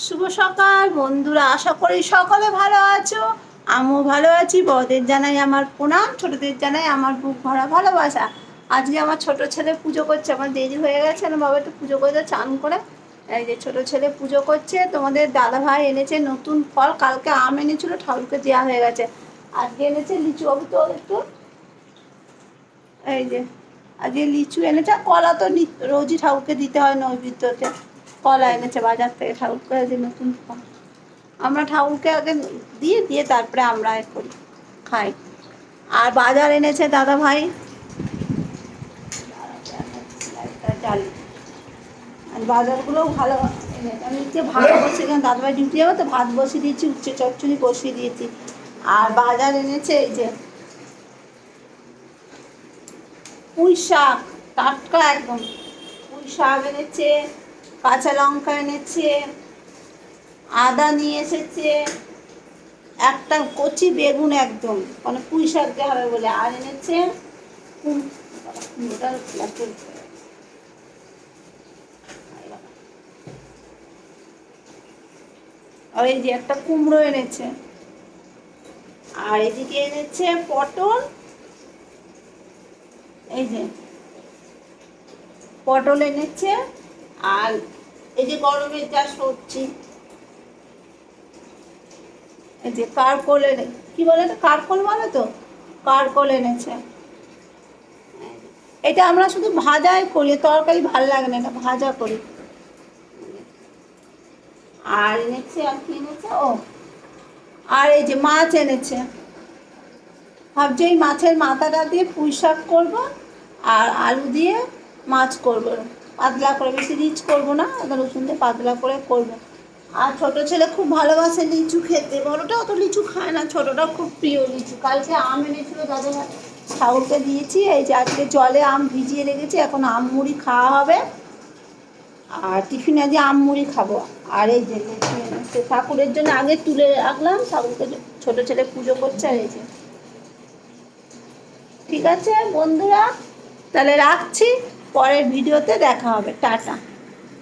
শুভ সকাল বন্ধুরা, আশা করি সকলে ভালো আছো। আমিও ভালো আছি। বড়দের জানাই আমার প্রণাম, ছোটদের জানাই আমার বুক ভরা ভালোবাসা। আজকে আমার ছোট ছেলে পুজো করছে। আমার দেরি হয়ে গেছে না বাবা, একটু পুজো করে চান করে। এই যে ছোট ছেলে পুজো করছে। তোমাদের দাদা ভাই এনেছে নতুন ফল, কালকে আম এনেছিল, ঠাকুরকে দেওয়া হয়ে গেছে। আজকে এনেছে লিচু। বাবু তো একটু, এই যে আজকে লিচু এনেছে। কলা তো রোজই ঠাকুরকে দিতে হয় নৈবেদ্যতে। কলা এনেছে বাজার থেকে, ঠাকুরকে যে নতুন ফল। আমরা ঠাকুরকে আগে দিয়ে দিয়ে তারপরে আমরা এ করি, খাই। আর বাজার এনেছে দাদা ভাই। আর বাজারগুলোও ভালো এনেছে। আমি হচ্ছে ভাত বসিয়ে, এখানে দাদা ভাই ডিউটি যাবো তো ভাত বসিয়ে দিয়েছি, উচ্ছে চচ্চড়ি বসিয়ে দিয়েছি। আর বাজার এনেছে এই যে পুঁই শাক, টাটকা একদম পুঁই শাক এনেছে, কাঁচা লঙ্কা এনেছে, আদা নিয়ে এসেছে, একটা কচি বেগুন একদম, মানে পুঁই শাক দেওয়া হবে বলে। আর এনেছে আর এই যে একটা কুমড়ো এনেছে। আর এদিকে এনেছে পটল, এই যে পটল এনেছে। আর এই যে গরমের যা সবজি, এই যে কারকল কি বলে তো, কারকল বলে তো, কারকল এনেছে। এটা আমরা শুধু ভাজাই করি, তরকারি ভাল লাগে না, এটা ভাজা করি। আর এনেছে, আর কি এনেছে, ও আর এই যে মাছ এনেছে। ভাবছি এই মাছের মাথাটা দিয়ে পুঁই শাক করবো, আর আলু দিয়ে মাছ করবো, পাতলা করে, বেশি রিচ করবো না, রসুন দিয়ে পাতলা করে করবো। আর ছোটো ছেলে খুব ভালোবাসে লিচু খেতে, বড়োটা অত লিচু খায় না, ছোটোটা খুব প্রিয় লিচু। কালকে আম এনেছিল দাদা ভাই, ঠাকুরকে দিয়েছি। এই যে আজকে জলে আম ভিজিয়ে রেখেছি, এখন আম মুড়ি খাওয়া হবে। আর টিফিনে আজকে আম মুড়ি খাবো। আর এই যে ঠাকুরের জন্য আগে তুলে রাখলাম, ঠাকুরকে ছোটো ছেলে পুজো করছে। আর এই যে ঠিক আছে বন্ধুরা, তাহলে রাখছি, পরের ভিডিওতে দেখা হবে, টাটা।